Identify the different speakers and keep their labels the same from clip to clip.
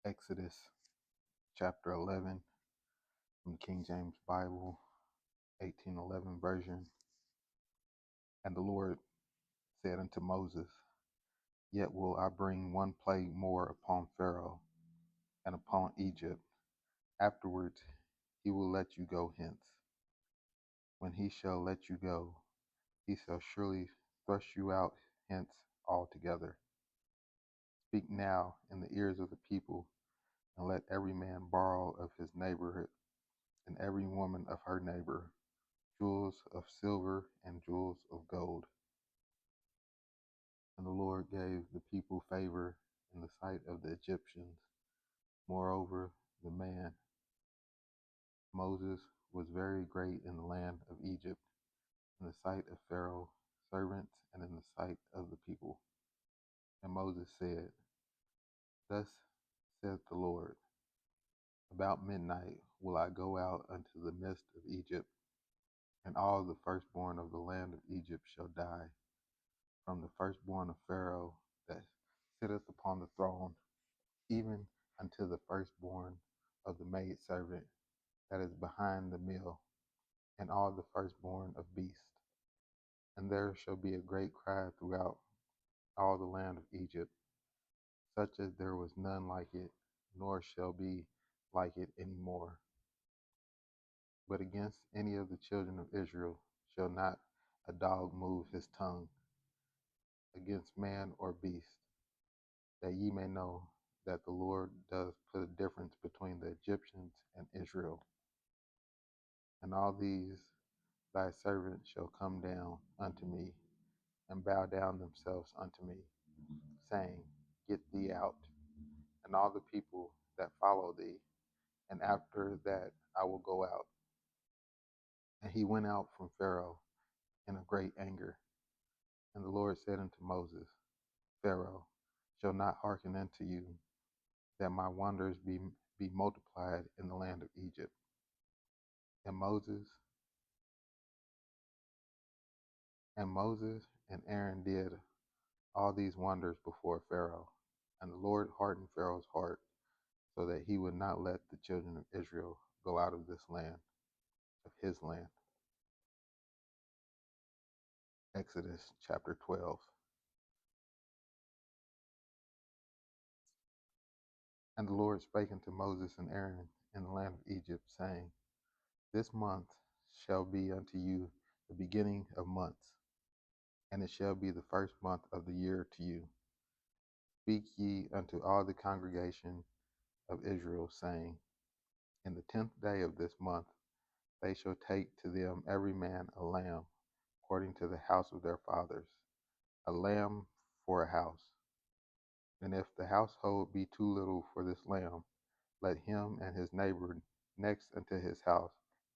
Speaker 1: Exodus chapter 11 from the King James Bible, 1811 version. And the Lord said unto Moses, Yet will I bring one plague more upon Pharaoh and upon Egypt. Afterwards he will let you go hence. When he shall let you go, he shall surely thrust you out hence altogether. Speak now in the ears of the people, and let every man borrow of his neighbor and every woman of her neighbor jewels of silver and jewels of gold. And the Lord gave the people favor in the sight of the Egyptians. Moreover, the man Moses was very great in the land of Egypt, in the sight of Pharaoh's servants and in the sight of the people. And Moses said, Thus saith the Lord, About midnight will I go out unto the midst of Egypt, and all the firstborn of the land of Egypt shall die, from the firstborn of Pharaoh that sitteth upon the throne, even unto the firstborn of the maidservant that is behind the mill, and all the firstborn of beasts. And there shall be a great cry throughout all the land of Egypt, such as there was none like it, nor shall be like it any more. But against any of the children of Israel shall not a dog move his tongue against man or beast, that ye may know that the Lord does put a difference between the Egyptians and Israel. And all these thy servants shall come down unto me, and bow down themselves unto me, saying, Get thee out, and all the people that follow thee, and after that I will go out. And he went out from Pharaoh in a great anger. And the Lord said unto Moses, Pharaoh shall not hearken unto you, that my wonders be multiplied in the land of Egypt. And Moses and Aaron did all these wonders before Pharaoh. And the Lord hardened Pharaoh's heart, so that he would not let the children of Israel go out of this land, of his land. Exodus chapter 12. And the Lord spake unto Moses and Aaron in the land of Egypt, saying, This month shall be unto you the beginning of months, and it shall be the first month of the year to you. Speak ye unto all the congregation of Israel, saying, In the 10th day of this month they shall take to them every man a lamb, according to the house of their fathers, a lamb for a house. And if the household be too little for this lamb, let him and his neighbor next unto his house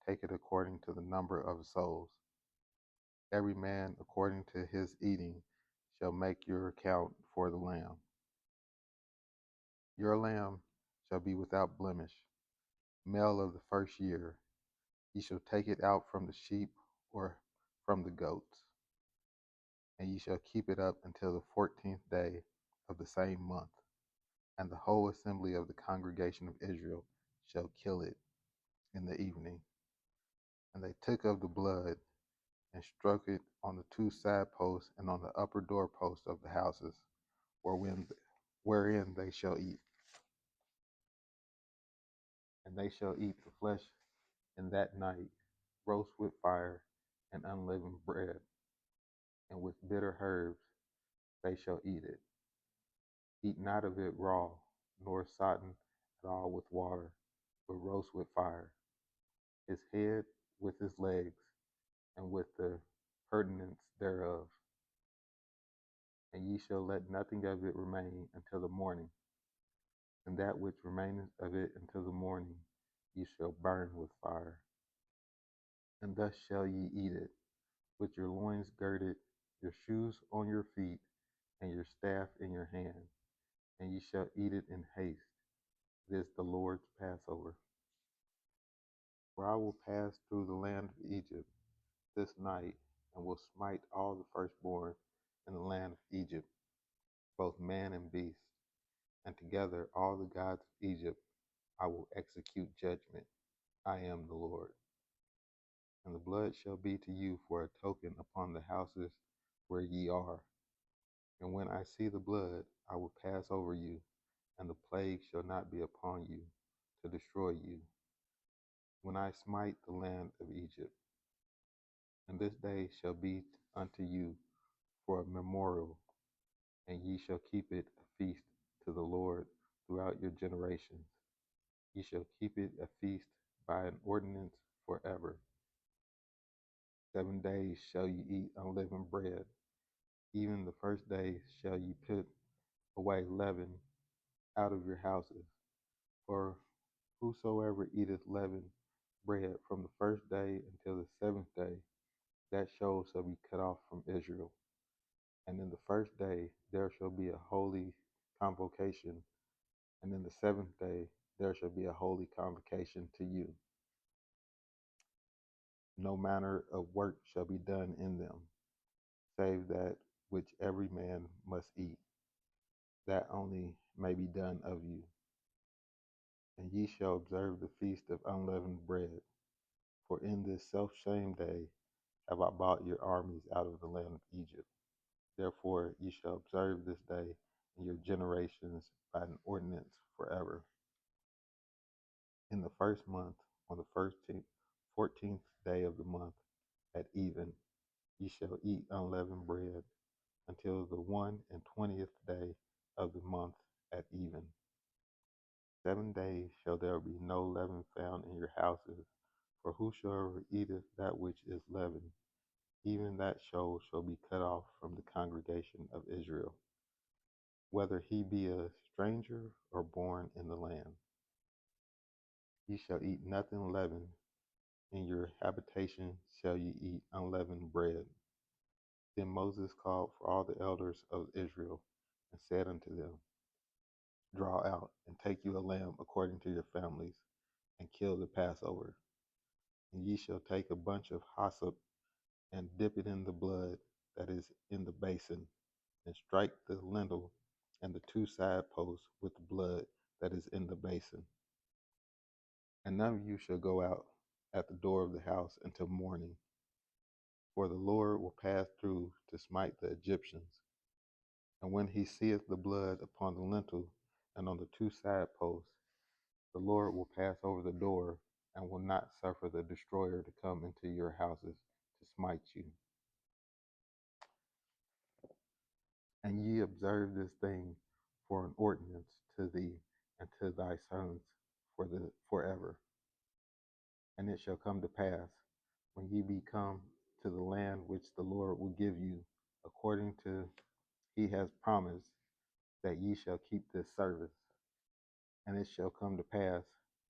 Speaker 1: take it according to the number of souls. Every man according to his eating shall make your account for the lamb. Your lamb shall be without blemish, male of the first year. Ye shall take it out from the sheep or from the goats, and ye shall keep it up until the 14th day of the same month. And the whole assembly of the congregation of Israel shall kill it in the evening. And they took of the blood and struck it on the two side posts and on the upper door posts of the houses, wherein they shall eat. And they shall eat the flesh in that night, roast with fire and unleavened bread, and with bitter herbs they shall eat it. Eat not of it raw, nor sodden at all with water, but roast with fire, his head with his legs, and with the purtenance thereof. And ye shall let nothing of it remain until the morning, and that which remaineth of it until the morning ye shall burn with fire. And thus shall ye eat it, with your loins girded, your shoes on your feet, and your staff in your hand, and ye shall eat it in haste. It is the Lord's Passover. For I will pass through the land of Egypt this night, and will smite all the firstborn in the land of Egypt, both man and beast, and together all the gods of Egypt I will execute judgment. I am the Lord. And the blood shall be to you for a token upon the houses where ye are. And when I see the blood, I will pass over you, and the plague shall not be upon you to destroy you, when I smite the land of Egypt. And this day shall be unto you for a memorial, and ye shall keep it a feast to the Lord throughout your generations. Ye shall keep it a feast by an ordinance forever. 7 days shall ye eat unleavened bread. Even the first day shall ye put away leaven out of your houses. For whosoever eateth leavened bread from the first day until the 7th day, that show shall be cut off from Israel. And in the first day there shall be a holy convocation, and in the 7th day there shall be a holy convocation to you. No manner of work shall be done in them, save that which every man must eat, that only may be done of you. And ye shall observe the feast of unleavened bread, for in this selfsame day have I brought your armies out of the land of Egypt. Therefore ye shall observe this day in your generations by an ordinance forever. In the first month, on the 14th day of the month, at even, ye shall eat unleavened bread until the 21st day of the month at even. 7 days shall there be no leaven found in your houses, for whosoever eateth that which is leavened, even that soul shall be cut off from the congregation of Israel, whether he be a stranger or born in the land. Ye shall eat nothing leavened, in your habitation shall ye eat unleavened bread. Then Moses called for all the elders of Israel, and said unto them, Draw out, and take you a lamb according to your families, and kill the Passover. And ye shall take a bunch of hyssop, and dip it in the blood that is in the basin, and strike the lintel and the 2 side posts with the blood that is in the basin. And none of you shall go out at the door of the house until morning, for the Lord will pass through to smite the Egyptians. And when he seeth the blood upon the lintel and on the 2 side posts, the Lord will pass over the door, and will not suffer the destroyer to come into your houses to smite you. And ye observe this thing for an ordinance to thee and to thy sons forever. And it shall come to pass, when ye be come to the land which the Lord will give you, according to he has promised, that ye shall keep this service. And it shall come to pass,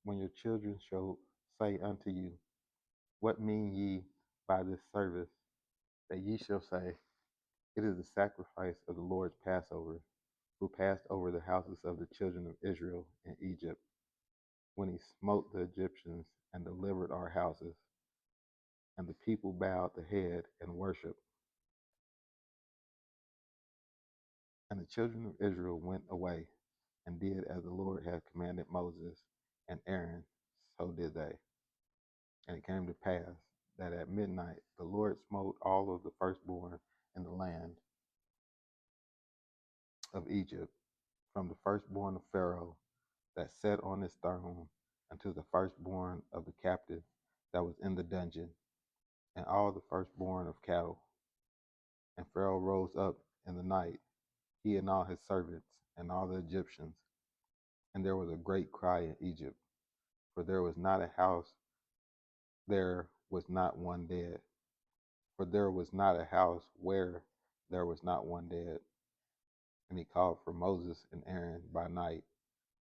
Speaker 1: when your children shall say unto you, What mean ye by this service? That ye shall say, It is the sacrifice of the Lord's Passover, who passed over the houses of the children of Israel in Egypt, when he smote the Egyptians and delivered our houses. And the people bowed the head and worshiped. And the children of Israel went away and did as the Lord had commanded Moses and Aaron, so did they. And it came to pass that at midnight the Lord smote all of the firstborn in the land of Egypt, from the firstborn of Pharaoh that sat on his throne unto the firstborn of the captive that was in the dungeon, and all the firstborn of cattle. And Pharaoh rose up in the night, he and all his servants, and all the Egyptians. And there was a great cry in Egypt, for there was not a house, there was not one dead. For there was not a house where there was not one dead. And he called for Moses and Aaron by night,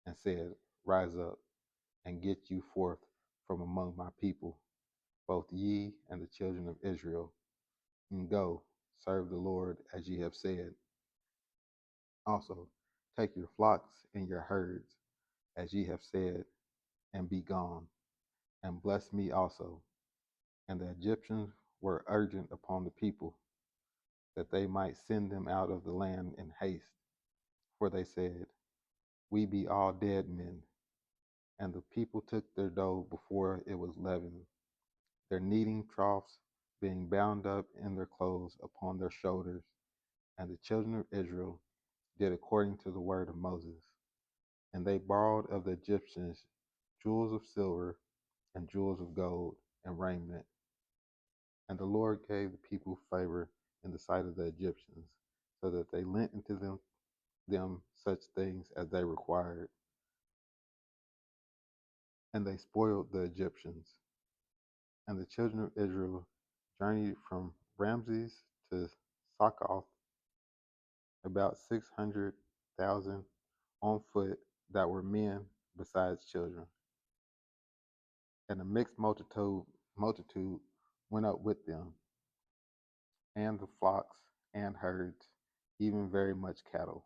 Speaker 1: and said, Rise up, and get you forth from among my people, both ye and the children of Israel, and go, serve the Lord as ye have said. Also, take your flocks and your herds, as ye have said, and be gone, and bless me also. And the Egyptians were urgent upon the people, that they might send them out of the land in haste. For they said, we be all dead men. And the people took their dough before it was leavened, their kneading troughs being bound up in their clothes upon their shoulders. And the children of Israel did according to the word of Moses. And they borrowed of the Egyptians jewels of silver and jewels of gold and raiment. And the Lord gave the people favor in the sight of the Egyptians, so that they lent into them such things as they required. And they spoiled the Egyptians. And the children of Israel journeyed from Ramses to Succoth, about 600,000 on foot that were men besides children. And a mixed multitude went up with them, and the flocks and herds, even very much cattle.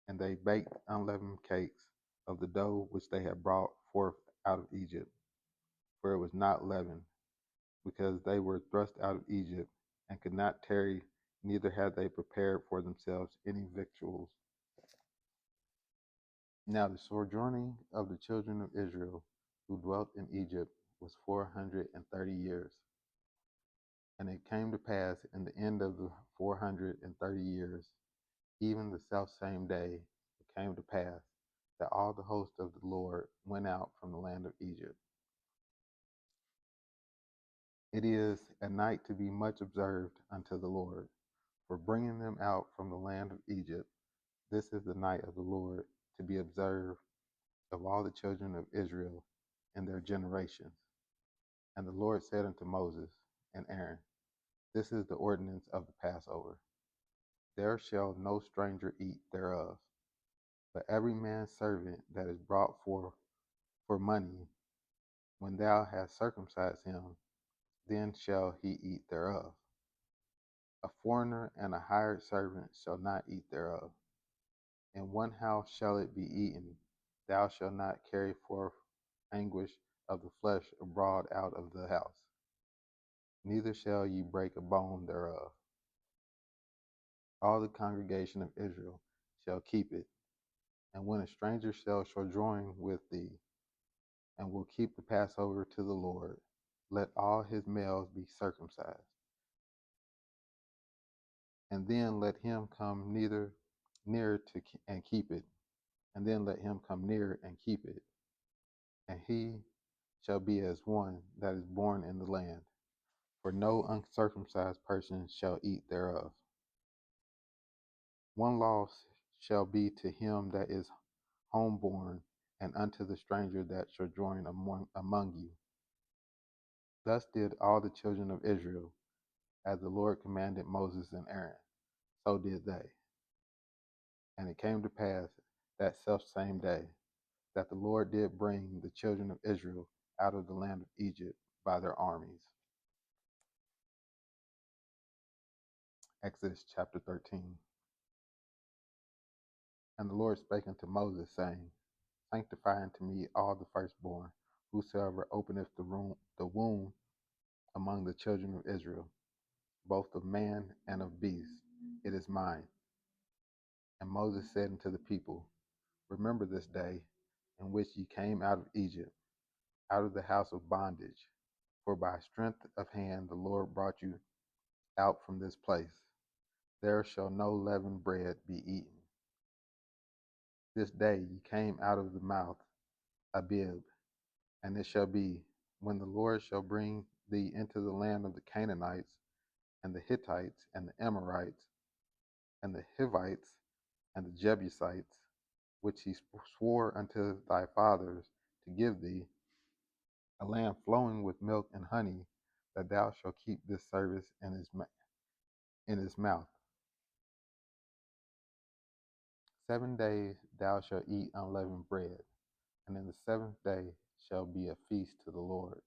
Speaker 1: And they baked unleavened cakes of the dough which they had brought forth out of Egypt, for it was not leavened, because they were thrust out of Egypt, and could not tarry, neither had they prepared for themselves any victuals. Now the sojourning of the children of Israel who dwelt in Egypt was 430 years. And it came to pass in the end of the 430 years, even the selfsame day, it came to pass that all the host of the Lord went out from the land of Egypt. It is a night to be much observed unto the Lord, for bringing them out from the land of Egypt. This is the night of the Lord to be observed of all the children of Israel in their generations. And the Lord said unto Moses and Aaron, This is the ordinance of the Passover. There shall no stranger eat thereof, but every man's servant that is brought forth for money, when thou hast circumcised him, then shall he eat thereof. A foreigner and a hired servant shall not eat thereof. In one house shall it be eaten. Thou shalt not carry forth anguish of the flesh abroad out of the house, neither shall ye break a bone thereof. All the congregation of Israel shall keep it. And when a stranger shall sojourn with thee, and will keep the Passover to the Lord, let all his males be circumcised. And then let him come near to and keep it. And then let him come near and keep it. And he shall be as one that is born in the land. For no uncircumcised person shall eat thereof. One law shall be to him that is homeborn, and unto the stranger that sojourn among you. Thus did all the children of Israel, as the Lord commanded Moses and Aaron, so did they. And it came to pass that selfsame day that the Lord did bring the children of Israel out of the land of Egypt by their armies. Exodus chapter 13. And the Lord spake unto Moses, saying, Sanctify unto me all the firstborn, whosoever openeth the womb among the children of Israel, both of man and of beast, it is mine. And Moses said unto the people, Remember this day in which ye came out of Egypt, out of the house of bondage. For by strength of hand the Lord brought you out from this place. There shall no leavened bread be eaten. This day ye came out of the mouth Abib. And it shall be, when the Lord shall bring thee into the land of the Canaanites, and the Hittites, and the Amorites, and the Hivites, and the Jebusites, which he swore unto thy fathers to give thee, a land flowing with milk and honey, that thou shalt keep this service in his mouth. 7 days thou shalt eat unleavened bread, and in the seventh day shall be a feast to the Lord.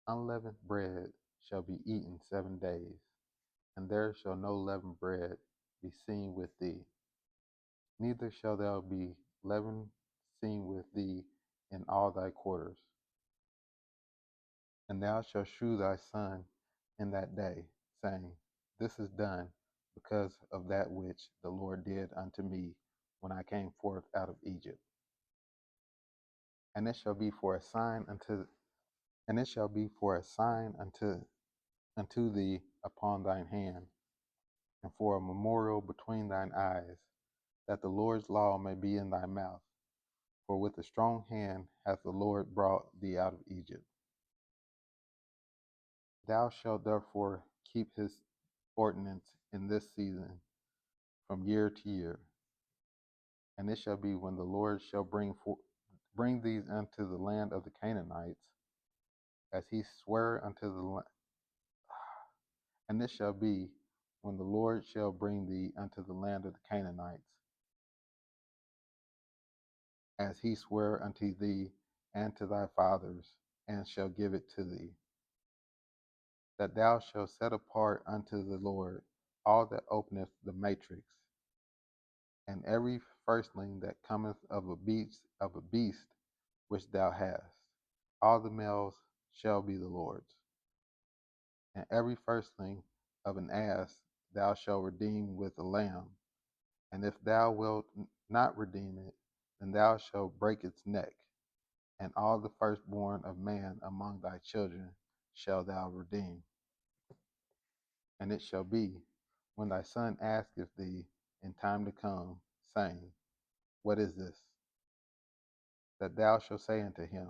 Speaker 1: Unleavened bread shall be eaten 7 days, and there shall no leavened bread be seen with thee. Neither shall there be leaven seen with thee in all thy quarters. And thou shalt shew thy son in that day, saying, This is done because of that which the Lord did unto me when I came forth out of Egypt. And it shall be for a sign unto and it shall be for a sign unto thee upon thine hand, and for a memorial between thine eyes, that the Lord's law may be in thy mouth. For with a strong hand hath the Lord brought thee out of Egypt. Thou shalt therefore keep his ordinance in this season from year to year. And it shall be when the Lord shall bring these unto the land of the Canaanites, as he sware unto the and it shall be when the Lord shall bring thee unto the land of the Canaanites, as he sware unto thee and to thy fathers, and shall give it to thee, that thou shalt set apart unto the Lord all that openeth the matrix, and every firstling that cometh of a beast which thou hast. All the males shall be the Lord's. And every firstling of an ass thou shalt redeem with a lamb. And if thou wilt not redeem it, then thou shalt break its neck. And all the firstborn of man among thy children shalt thou redeem. And it shall be, when thy son asketh thee in time to come, saying, What is this? That thou shalt say unto him,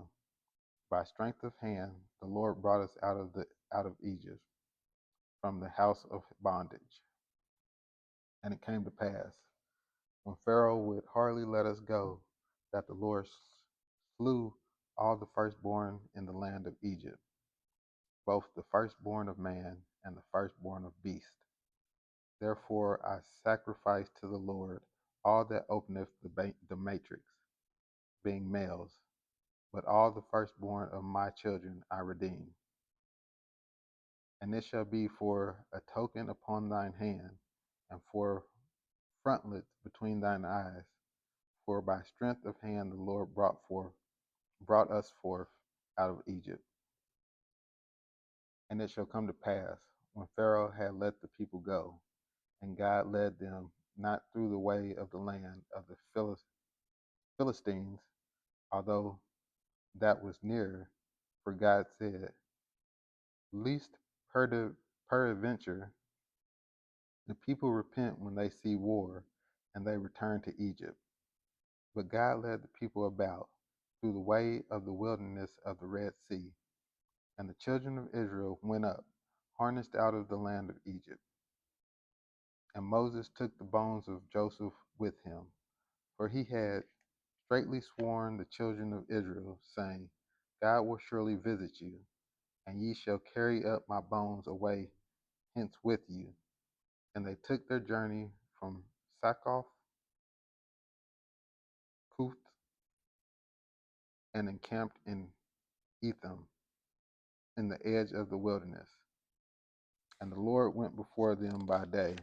Speaker 1: By strength of hand the Lord brought us out of Egypt, from the house of bondage. And it came to pass, when Pharaoh would hardly let us go, that the Lord slew all the firstborn in the land of Egypt, both the firstborn of man and the firstborn of beast. Therefore I sacrifice to the Lord all that openeth the matrix, being males, but all the firstborn of my children I redeem. And it shall be for a token upon thine hand, and for frontlets between thine eyes. For by strength of hand the Lord brought us forth out of Egypt. And it shall come to pass, when Pharaoh had let the people go, and God led them not through the way of the land of the Philistines, although that was near, for God said, Least peradventure the people repent when they see war, and they return to Egypt. But God led the people about through the way of the wilderness of the Red Sea, and the children of Israel went up, harnessed out of the land of Egypt. And Moses took the bones of Joseph with him, for he had straitly sworn the children of Israel, saying, God will surely visit you, and ye shall carry up my bones away hence with you. And they took their journey from Succoth, Cuth, and encamped in Etham, in the edge of the wilderness. And the Lord went before them by day,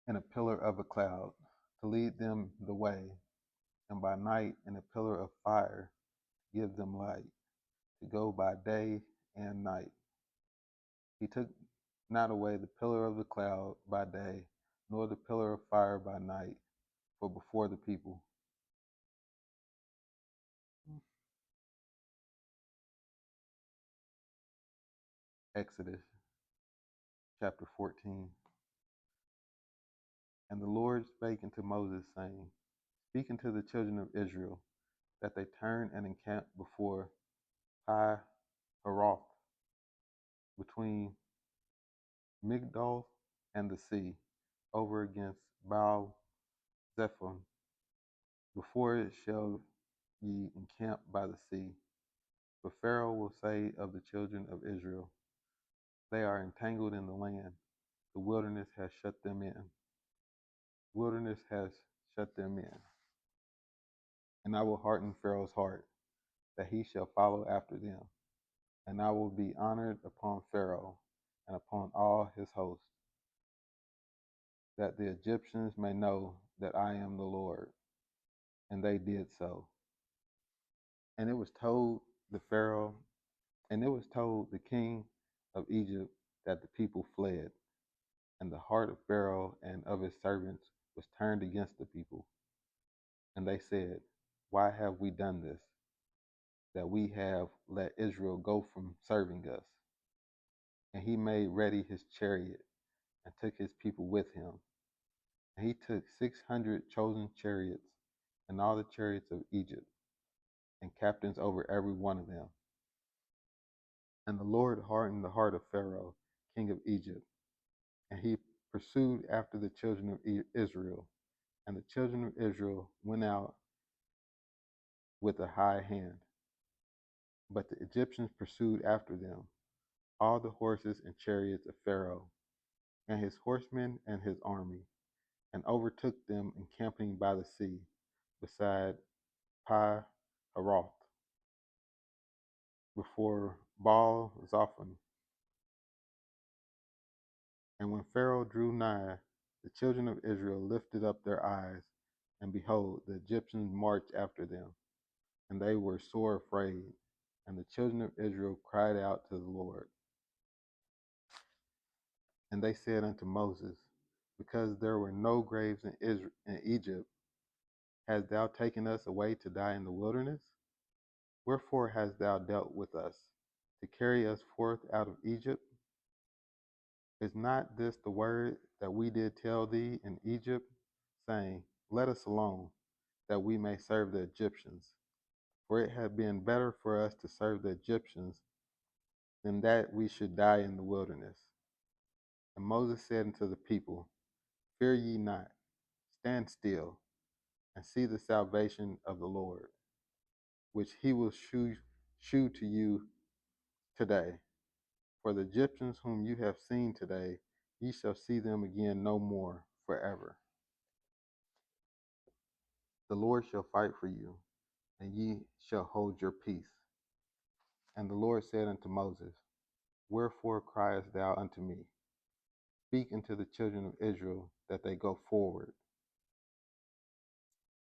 Speaker 1: in a pillar of a cloud, to lead them the way, and by night in a pillar of fire to give them light, to go by day and night. He took not away the pillar of the cloud by day, nor the pillar of fire by night, for before the people. Exodus chapter 14. And the Lord spake unto Moses, saying, Speak unto the children of Israel, that they turn and encamp before Pi Haroth, between Migdol and the sea, over against Baal Zephon. Before it shall ye encamp by the sea. For Pharaoh will say of the children of Israel, They are entangled in the land, the wilderness has shut them in. Wilderness has shut them in. And I will harden Pharaoh's heart, that he shall follow after them. And I will be honored upon Pharaoh and upon all his host, that the Egyptians may know that I am the Lord. And they did so. And it was told the Pharaoh And it was told the king of Egypt that the people fled, and the heart of Pharaoh and of his servants was turned against the people. And they said, why have we done this, that we have let Israel go from serving us? And he made ready his chariot and took his people with him. And he took 600 chosen chariots and all the chariots of Egypt, and captains over every one of them. And the Lord hardened the heart of Pharaoh, king of Egypt, and he pursued after the children of Israel. And the children of Israel went out with a high hand. But the Egyptians pursued after them, all the horses and chariots of Pharaoh, and his horsemen and his army, and overtook them encamping by the sea, beside Pi Haroth, before Baal Zophon. And when Pharaoh drew nigh, the children of Israel lifted up their eyes, and behold, the Egyptians marched after them, and they were sore afraid. And the children of Israel cried out to the Lord. And they said unto Moses, because there were no graves in Egypt, hast thou taken us away to die in the wilderness? Wherefore hast thou dealt with us, to carry us forth out of Egypt? Is not this the word that we did tell thee in Egypt, saying, let us alone, that we may serve the Egyptians? For it had been better for us to serve the Egyptians than that we should die in the wilderness. And Moses said unto the people, fear ye not, stand still, and see the salvation of the Lord, which he will shew to you today. For the Egyptians whom you have seen today, ye shall see them again no more forever. The Lord shall fight for you, and ye shall hold your peace. And the Lord said unto Moses, wherefore criest thou unto me? Speak unto the children of Israel that they go forward.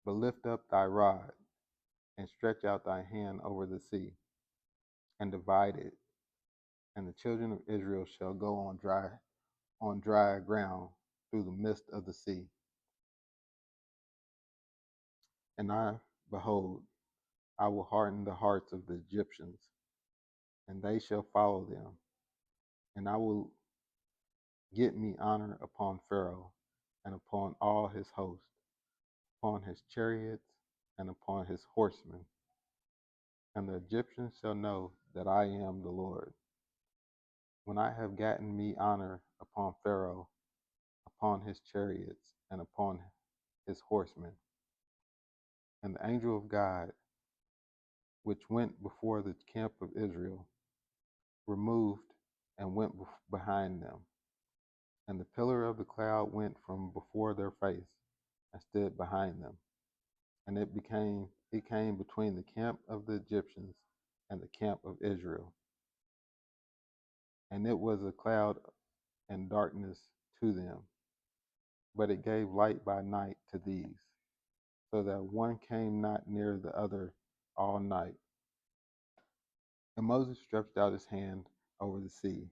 Speaker 1: But lift up thy rod, and stretch out thy hand over the sea, and divide it, and the children of Israel shall go on dry ground through the midst of the sea. And behold, I will harden the hearts of the Egyptians, and they shall follow them. And I will get me honor upon Pharaoh, and upon all his host, upon his chariots, and upon his horsemen. And the Egyptians shall know that I am the Lord, when I have gotten me honor upon Pharaoh, upon his chariots, and upon his horsemen. And the angel of God, which went before the camp of Israel, removed and went behind them. And the pillar of the cloud went from before their face and stood behind them. And it came between the camp of the Egyptians and the camp of Israel. And it was a cloud and darkness to them, but it gave light by night to these, so that one came not near the other all night. And Moses stretched out his hand over the sea,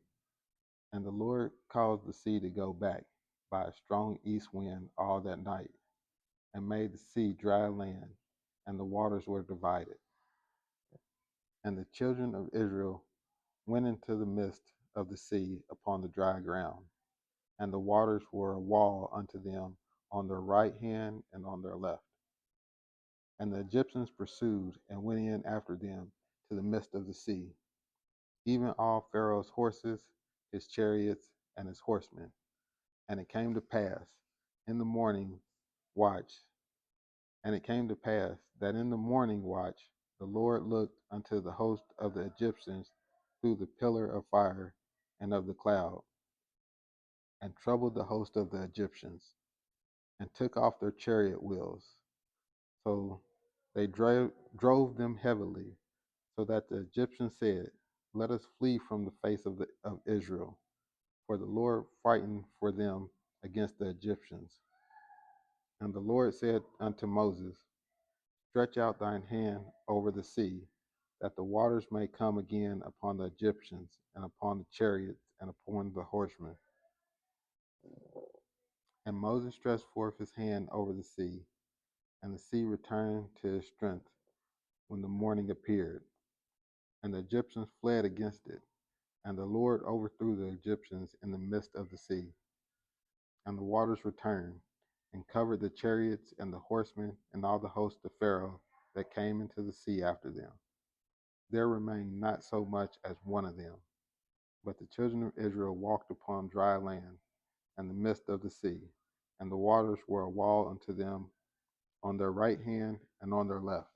Speaker 1: and the Lord caused the sea to go back by a strong east wind all that night, and made the sea dry land, and the waters were divided. And the children of Israel went into the midst of the sea upon the dry ground, and the waters were a wall unto them on their right hand and on their left. And the Egyptians pursued and went in after them to the midst of the sea, even all Pharaoh's horses, his chariots, and his horsemen. And it came to pass in the morning watch, and it came to pass that in the morning watch the Lord looked unto the host of the Egyptians through the pillar of fire and of the cloud, and troubled the host of the Egyptians, and took off their chariot wheels. So they drove them heavily, so that the Egyptians said, let us flee from the face of Israel, for the Lord frightened for them against the Egyptians. And the Lord said unto Moses, stretch out thine hand over the sea, that the waters may come again upon the Egyptians, and upon the chariots, and upon the horsemen. And Moses stretched forth his hand over the sea, and the sea returned to its strength when the morning appeared, and the Egyptians fled against it. And the Lord overthrew the Egyptians in the midst of the sea. And the waters returned, and covered the chariots and the horsemen and all the host of Pharaoh that came into the sea after them. There remained not so much as one of them. But the children of Israel walked upon dry land in the midst of the sea, and the waters were a wall unto them on their right hand and on their left.